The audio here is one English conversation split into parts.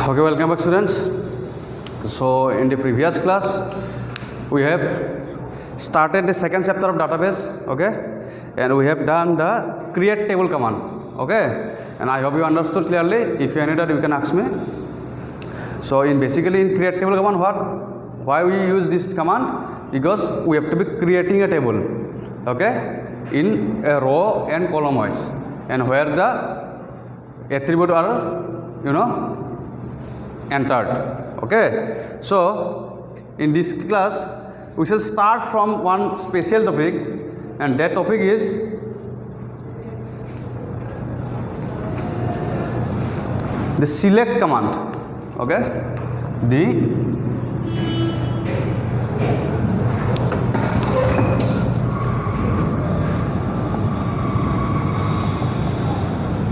Okay, welcome back students. So in the previous class we have started the second chapter of database, okay, and we have done the create table command, okay, and I hope you understood clearly. If you need that you can ask me. So in basically in create table command, why we use this command? Because we have to be creating a table, okay, in a row and column wise, and where the attribute are entered, okay. So in this class we shall start from one special topic, and that topic is the select command, okay. The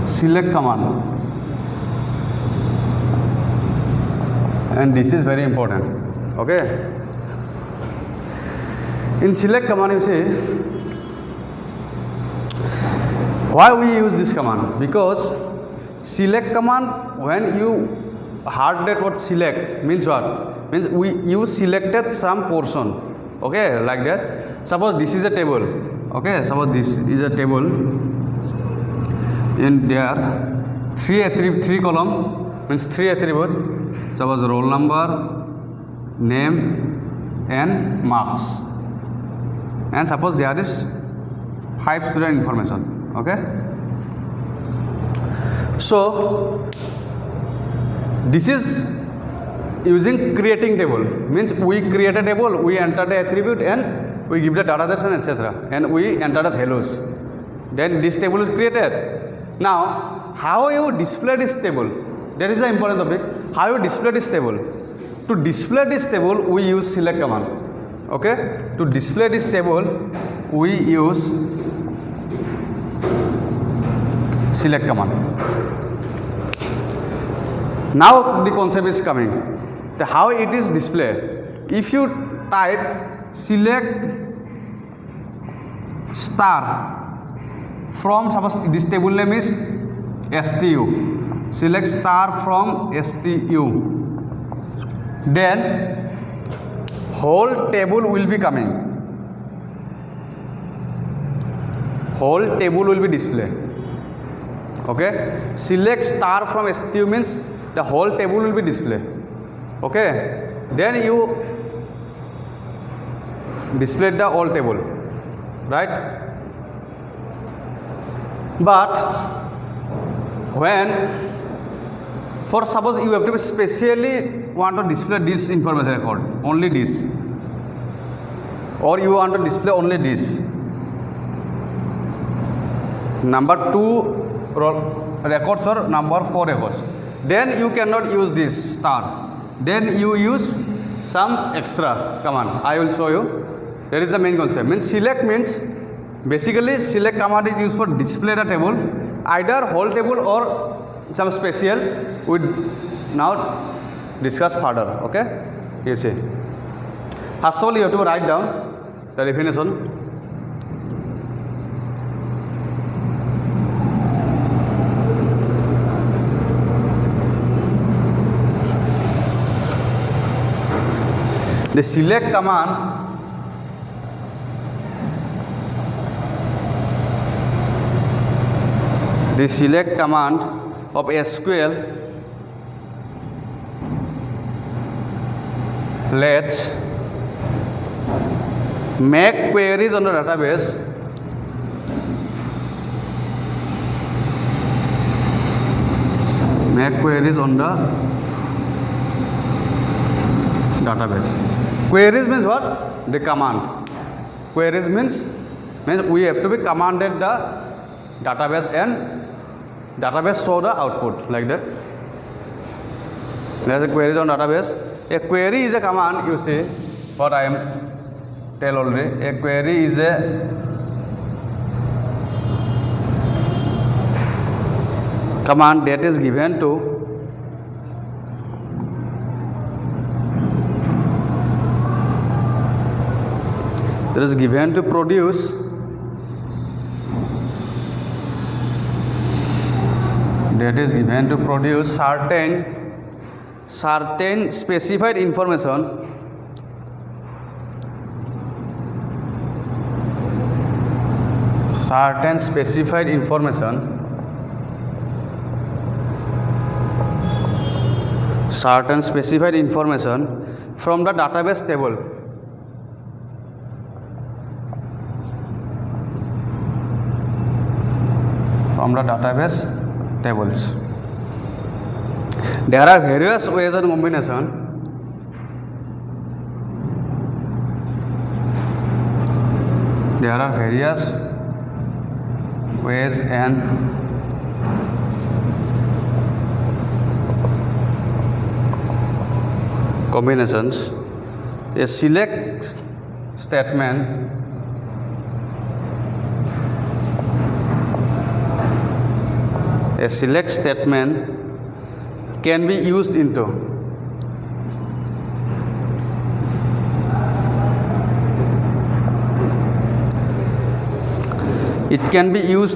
select command, and this is very important, okay. In select command, you see why we use this command, because select command, when you heard that word select means what? Means you selected some portion, okay, like that. Suppose this is a table, okay, suppose this is a table, in there three column means three attribute. Suppose roll number, name and marks, and suppose there is 5 student information, okay. So this is using creating table, means we create a table, we enter the attribute and we give the data description, etc., and we enter the values, then this table is created. Now how you display this table, that is the important topic. How you display this table? To display this table we use select command, okay. To display this table we use select command. Now the concept is coming, how it is displayed. If you type select star from, suppose this table name is STU, select star from STU, then whole table will be coming, whole table will be displayed, okay. Select star from STU means the whole table will be displayed, okay. Then you display the whole table, right? But when for suppose you have to specially want to display this information record, only this, or you want to display only this, number 2 records or number 4 records, then you cannot use this star, then you use some extra command. I will show you. That is the main concept. Means select means basically select command is used for display the table, either whole table or some special. We now discuss further, okay. You see, first of all you have to write down the definition. The select command of SQL let's make queries on the database Queries means what? The command. Queries means we have to be commanded the database, and database show the output like that. There is a queries on database. A query is a command, you see what I am tell already. A query is a command that is given to produce that is given to produce certain certain specified information from the database table. From the database tables. There are various ways and combination. There are various ways and combinations. A select statement can be used into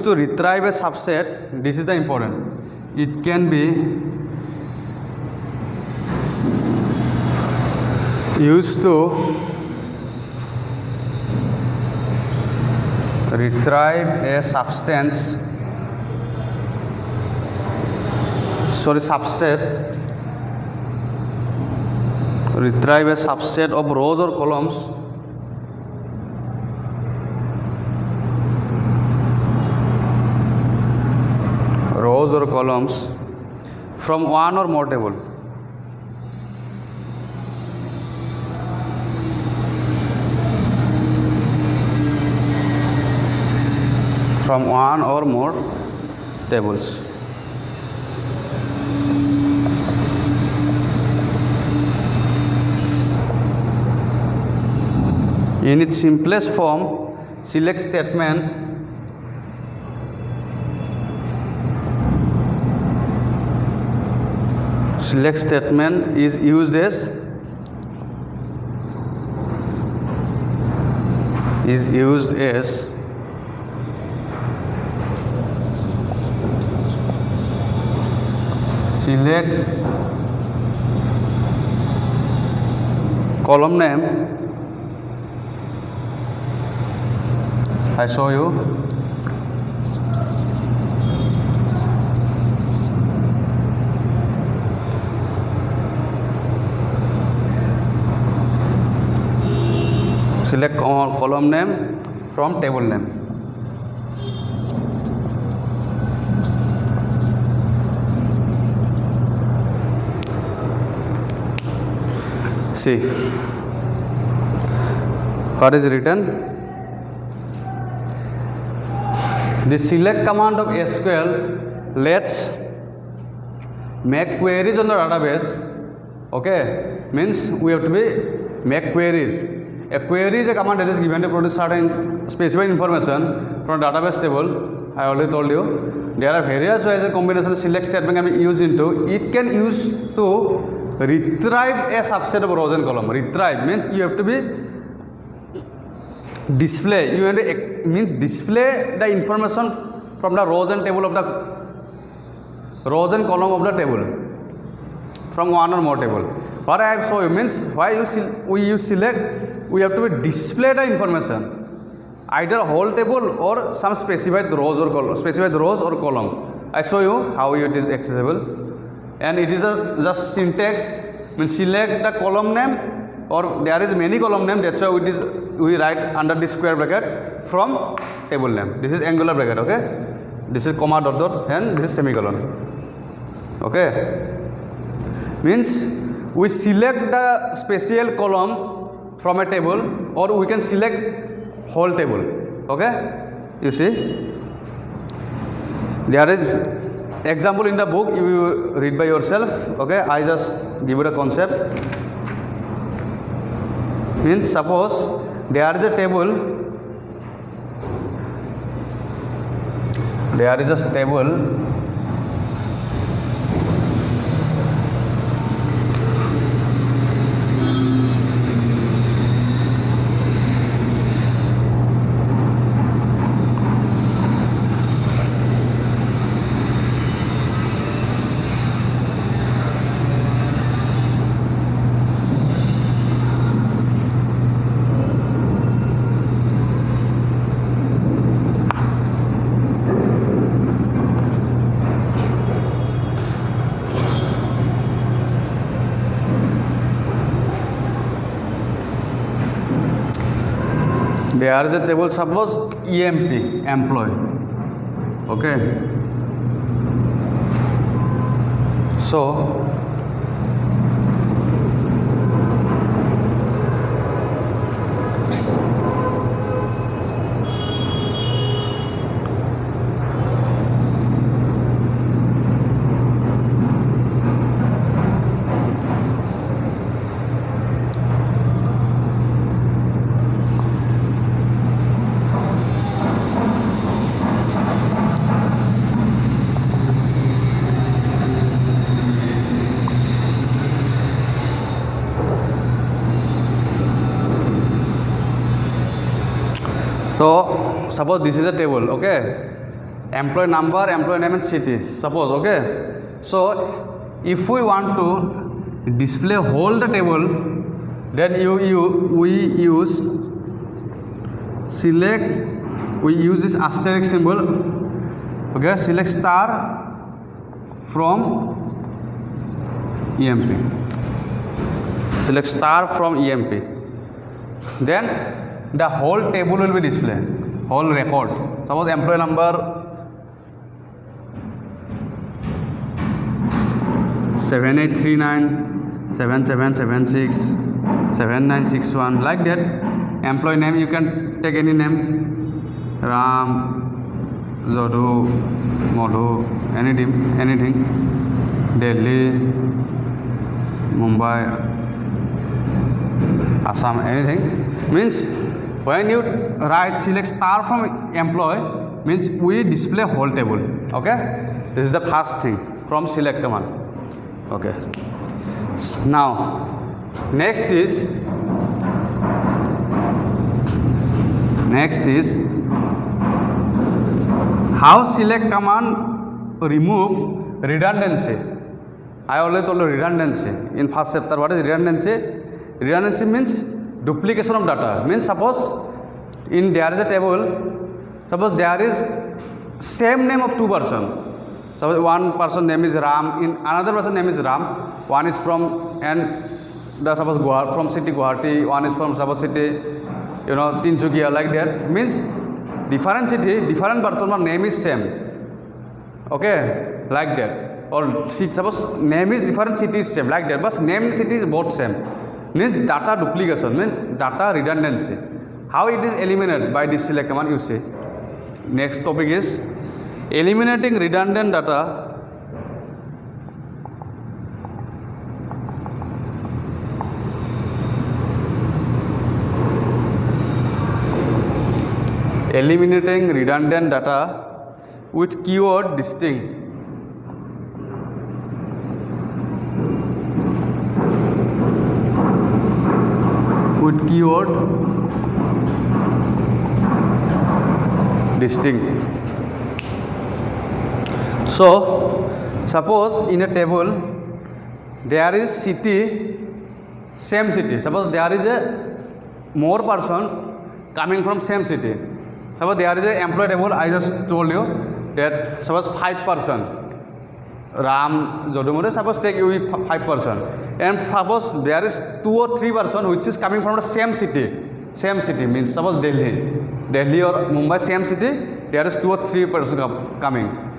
to retrieve a subset. This is the important. It can be used to retrieve a subset of rows or columns from one or more table. From one or more tables. In its simplest form, select statement is used as select column name. I show you. Select column name from table name. See what is written. The select command of SQL lets make queries on the database. Okay, means we have to make queries. A query is a command that is given to produce certain specified information from database table. I already told you. There are various ways a combination of select statement can be used into. It can use to retrieve a subset of rows and columns. Retrieve means you have to display. You have to display the information from the rows and column of the table from one or more table. What I have shown you means why we use select. We have to display the information, either whole table or some specified rows or column. I show you how it is accessible, and it is just syntax. Means select the column name, or there is many column name. That's why we write under this square bracket from table name. This is angular bracket. Okay, this is comma dot and this is semicolon. Okay, means we select the special column from a table, or we can select whole table. Okay, you see there is example in the book, you read by yourself. Okay, I just give you the concept. Means suppose there is a table, there is a table, suppose EMP, employee. Okay, so suppose this is a table, okay, employee number, employee name and city, suppose, okay. So if we want to display whole the table, then we use select, we use this asterisk symbol, okay, select star from EMP, select star from EMP, then the whole table will be displayed, whole record. Suppose employee number 7839 7776 7961, like that. Employee name, you can take any name, Ram, Zodu, Madhu, anything, Delhi, Mumbai, Assam, anything. Means when you write select star from employee, means we display whole table. Okay, this is the first thing from select command. Okay, now next is how select command remove redundancy. I already told you redundancy in first chapter. What is redundancy? Redundancy means duplication of data. Means suppose there is a table, suppose there is same name of two person. Suppose one person name is Ram, in another person name is Ram, one is from suppose Guwahati, from city Guwahati, one is from suppose city Tinsukia, like that. Means different city, different person, but name is same. Okay, like that. Or suppose name is different, city is same, like that, but name and city is both same. Means data duplication, means data redundancy. How it is eliminated? By this select command, you see. Next topic is eliminating redundant data with keyword distinct. With keyword distinct. So suppose in a table there is city, same city. Suppose there is a more person coming from same city. Suppose there is a employee table, I just told you that suppose 5 person, Ram, Jodumore, suppose take you 5 person, and suppose there is 2 or 3 person which is coming from the same city means suppose Delhi or Mumbai, same city, there is 2 or 3 person coming.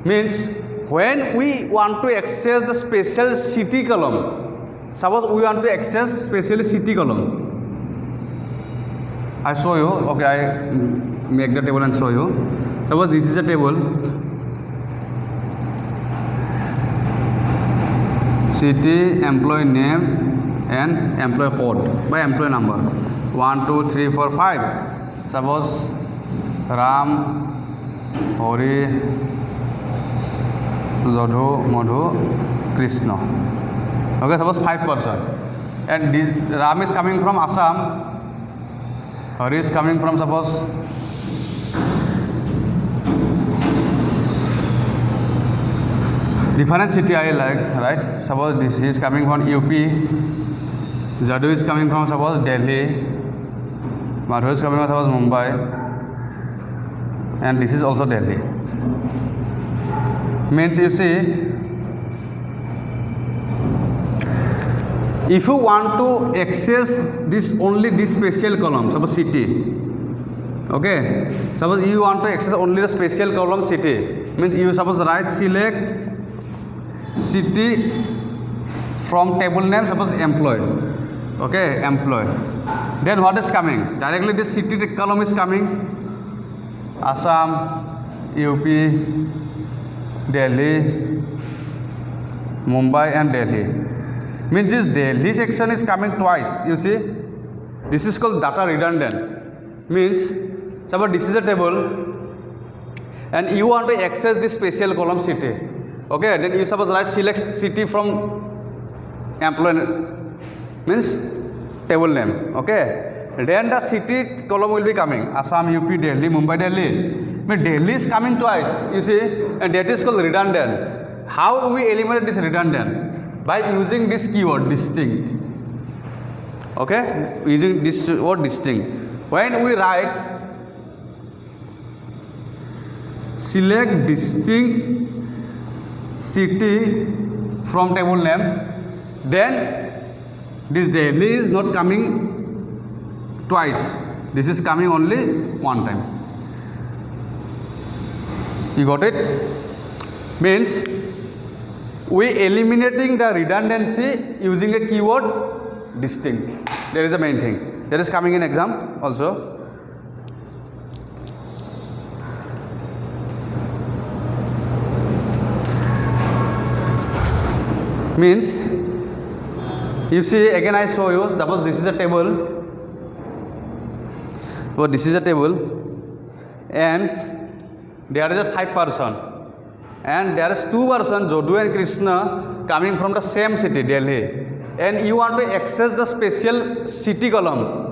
Means when we want to access the special city column, suppose we want to access special city column, I show you, okay, I make the table and show you. Suppose this is a table, city, employee name and employee code by employee number 1 2 3 4 5. Suppose Ram, Hori, Jodhu, Madhu, Krishna. Okay, suppose 5 person, and this Ram is coming from Assam, Hori is coming from suppose different city I like, right? Suppose this is coming from UP, Jadu is coming from suppose Delhi, Madhu is coming from suppose Mumbai, and this is also Delhi. Means you see, if you want to access this only this special column, suppose city, Okay, suppose you want to access only the special column city, means you suppose write select city from table name, suppose employee. Okay, employee. Then what is coming? Directly this city column is coming. Assam, UP, Delhi, Mumbai and Delhi. Means this Delhi section is coming twice. You see, this is called data redundant. Means suppose this is a table and you want to access this special column city. Okay, then you suppose write select city from employee, means table name. Okay, then the city column will be coming Assam, UP, Delhi, Mumbai, Delhi. Means Delhi is coming twice. You see, and that is called redundant. How we eliminate this redundant? By using this keyword distinct. Okay, using this word distinct. When we write select distinct city from table name, then this Delhi is not coming twice. This is coming only one time. You got it? Means we eliminating the redundancy using a keyword distinct. That is the main thing. That is coming in exam also. Means you see, again I show you, suppose this is a table. So this is a table and there is a 5 person and there is 2 persons, Jodu and Krishna, coming from the same city, Delhi, and you want to access the special city column.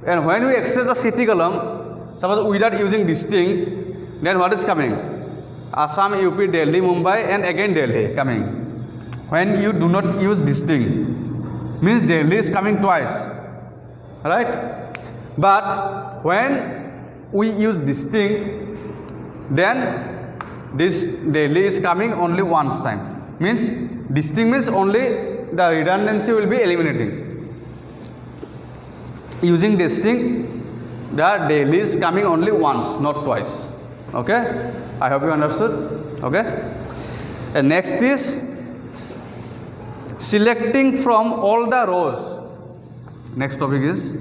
And when you access the city column, suppose without using distinct, then what is coming? Assam, UP, Delhi, Mumbai and again Delhi coming. When you do not use distinct, means Delhi is coming twice, right? But when we use distinct, then this Delhi is coming only once time. Means distinct means only the redundancy will be eliminating. Using distinct, the Delhi is coming only once, not twice. Okay, I hope you understood. Okay, and next is selecting from all the rows. Next topic is,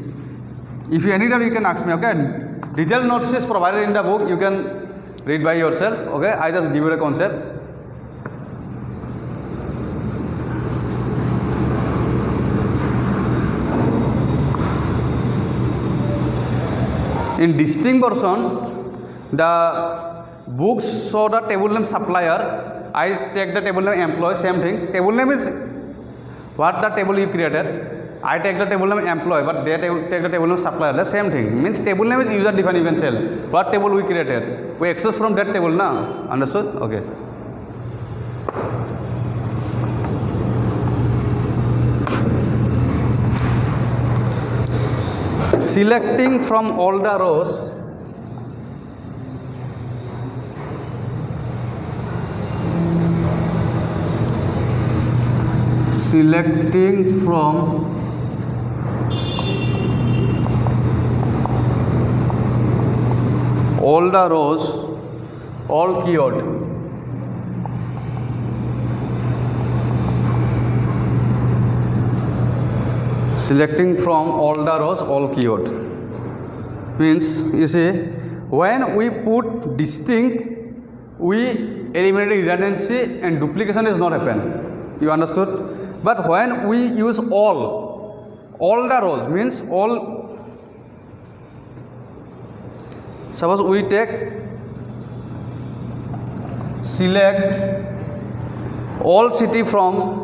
if you any doubt you can ask me. Okay, detailed notes is provided in the book, you can read by yourself. Okay, I just give you a concept. In distinct version, the books show the table name supplier. I take the table name employee, same thing. Table name is what the table you created. I take the table name employee, but they take the table name supplier. The same thing. Means table name is user defined, you can tell. What table we created? We access from that table now. Understood? Okay. Selecting from all the rows. Selecting from all the rows, all keyword. Selecting from all the rows, all keyword. Means, you see, when we put distinct, we eliminate redundancy and duplication is not happen. You understood? But when we use all the rows means all. Suppose we take select all city from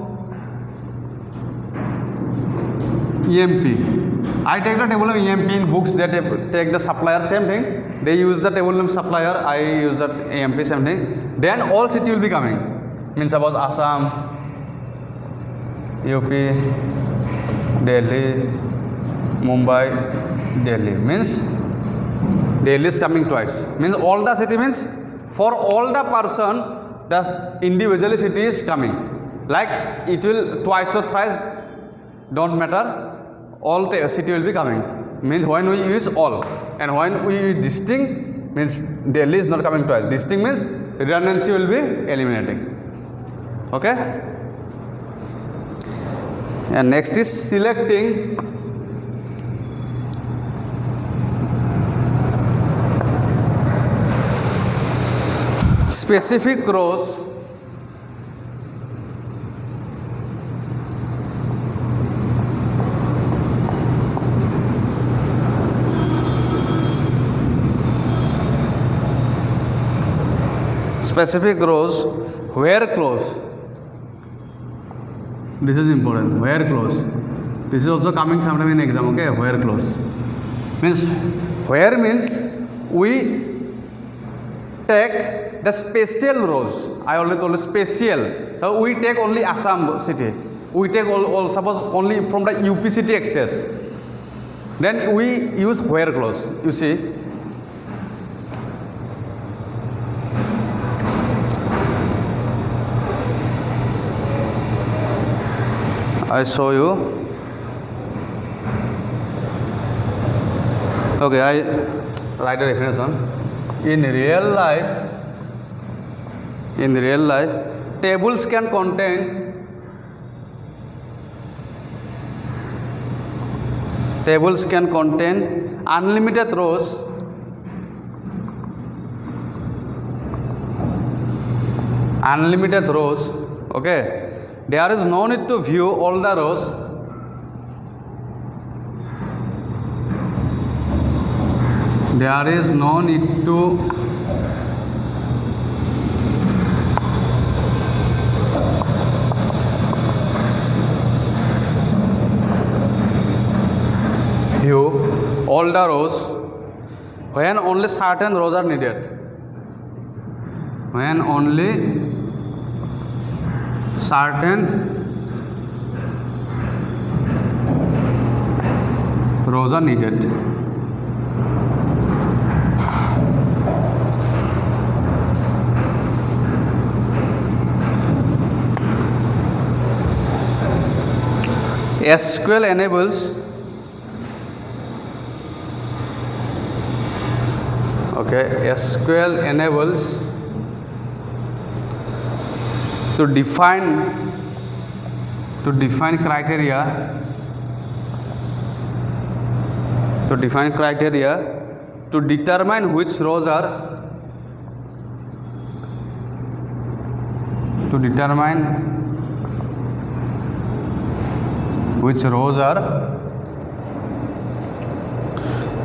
EMP. I take the table name EMP in books, they take the supplier, same thing. They use the table name supplier, I use that EMP, same thing. Then all city will be coming. Means suppose Assam, UP, Delhi, Mumbai, Delhi. Means Delhi is coming twice. Means all the city means for all the person, the individual city is coming. Like it will twice or thrice, don't matter. All city will be coming. means when we use all, and when we use distinct means Delhi is not coming twice. Distinct means redundancy will be eliminating. Okay. And next is selecting specific rows where clause. This is important. Where clause. This is also coming sometime in exam. Okay, where clause means where means we take the special rows. I already told you special. So we take only Assam city. We take all suppose only from the UP city access. Then we use where clause. You see. I show you. Okay, I write a reference on. In real life, tables can contain unlimited rows okay. There is no need to view all the rows. There is no need to view all the rows when only certain rows are needed. When only certain rows are needed. SQL enables SQL enables to define criteria to determine which rows are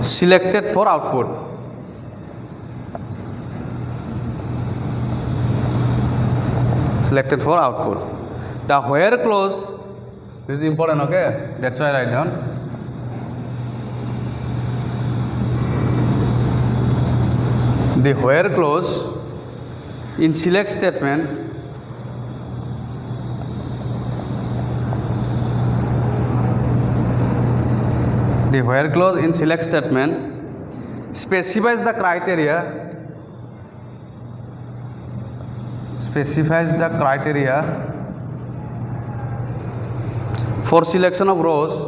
selected for output. The where clause is important, okay? That's why I write down. The where clause in select statement specifies the criteria for selection of rows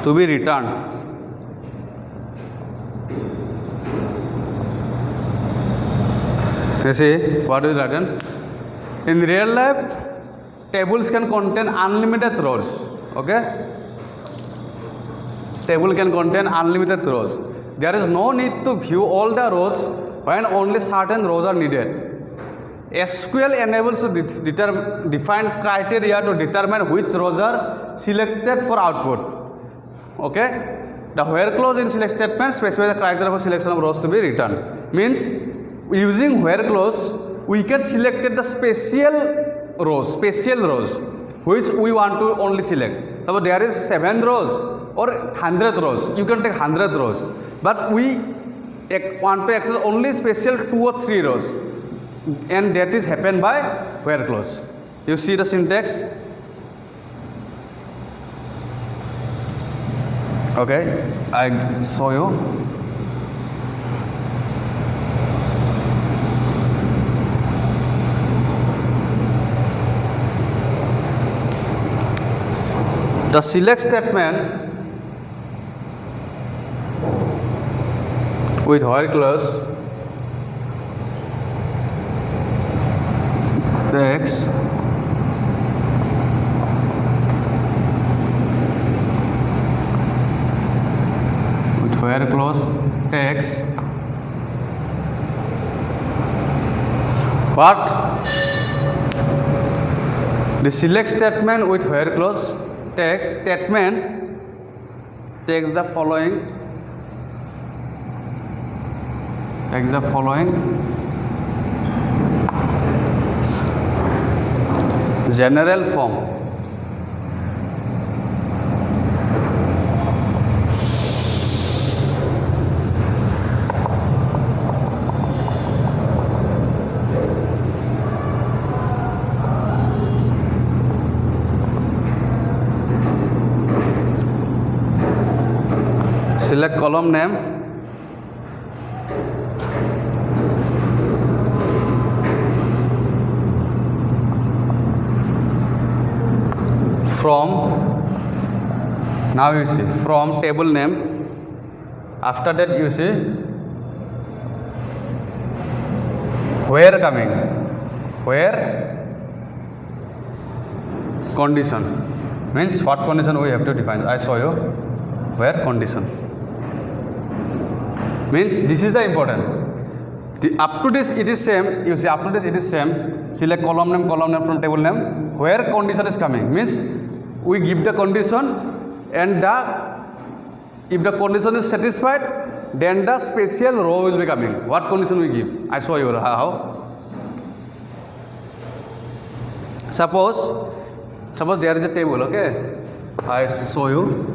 to be returned. You see what is written? In real life, tables can contain unlimited rows. Okay? Table can contain unlimited rows. There is no need to view all the rows when only certain rows are needed. SQL enables to define criteria to determine which rows are selected for output. Okay? The where clause in select statement specifies the criteria for selection of rows to be returned. Means using where clause, we can select the special rows which we want to only select. Suppose there is 7 rows or 100 rows, you can take 100 rows, but we want to access only special 2 or 3 rows, and that is happen by where clause. You see the syntax. Okay, I show you. The select statement with while clause takes with where clause takes what? The select statement with where clause takes the following general form. Select column name, from, now you see from table name, after that you see where coming, where condition, means what condition we have to define. I show you where condition. Means this is the important. Up to this it is same. You see up to this it is same. Select column name from table name. Where condition is coming means we give the condition, and if the condition is satisfied, then the special row will be coming. What condition we give? I show you how. Suppose there is a table. Okay, I show you.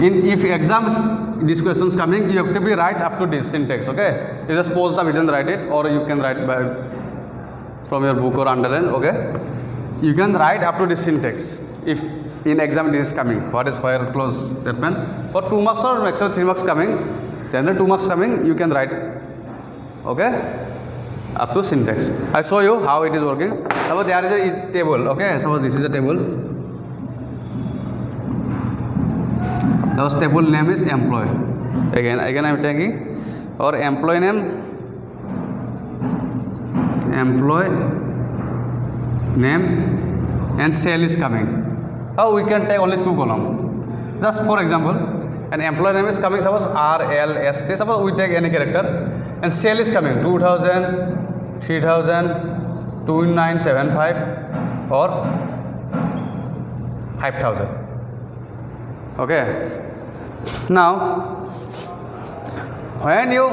If exams this question is coming, you have to be right up to this syntax. Okay, you just pause the video and write it, or you can write by from your book or underline. Okay, you can write up to this syntax. If in exam this is coming, what is where clause statement for 2 marks or maximum 3 marks coming, then the 2 marks coming you can write. Okay, up to syntax. I show you how it is working. Suppose there is a table. Okay, suppose this is a table. The table name is employee. Again I am taking our employee name, and cell is coming. Now we can take only 2 columns. Just for example, an employee name is coming, suppose RLST. Suppose we take any character, and cell is coming 2000, 3000, 2975 or 5000. Okay. Now, when you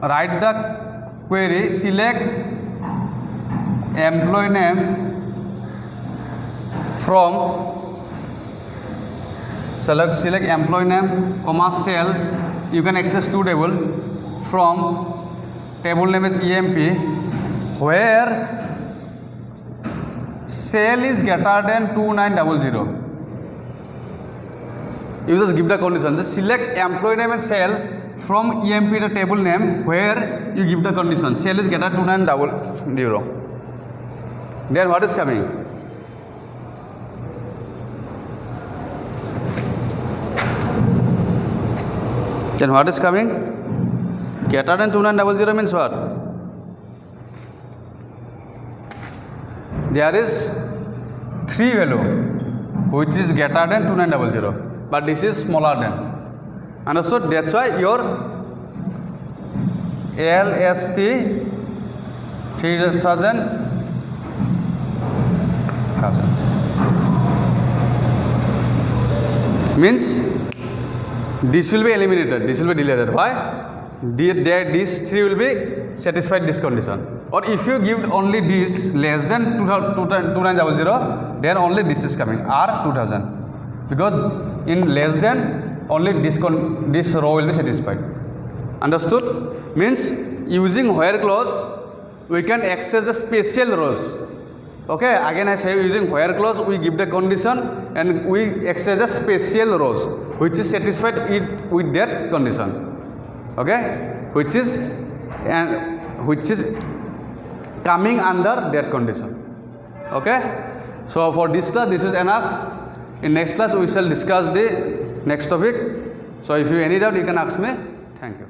write the query, select employee name from, select employee name, comma cell. You can access to table from table name is EMP, where cell is greater than 2900. You just give the condition. Just select employee name and cell from EMP the table name, where you give the condition. Cell is greater than 2900. Then what is coming? Then what is coming? Greater than 2900 means what? There is 3 value which is greater than 2900. But this is smaller than. Understood? That's why your LST 3000 means this will be eliminated. This will be deleted. Why? These 3 will be satisfied this condition. Or if you give only this less than 2900, then only this is coming R2000. Because in less than only this row will be satisfied. Understood? Means using where clause we can access the special rows. Okay, again I say using where clause we give the condition and we extract the special rows which is satisfied with that condition. Okay, which is coming under that condition. Okay, so for this class this is enough. In next class we shall discuss the next topic. So if you any doubt you can ask me. Thank you.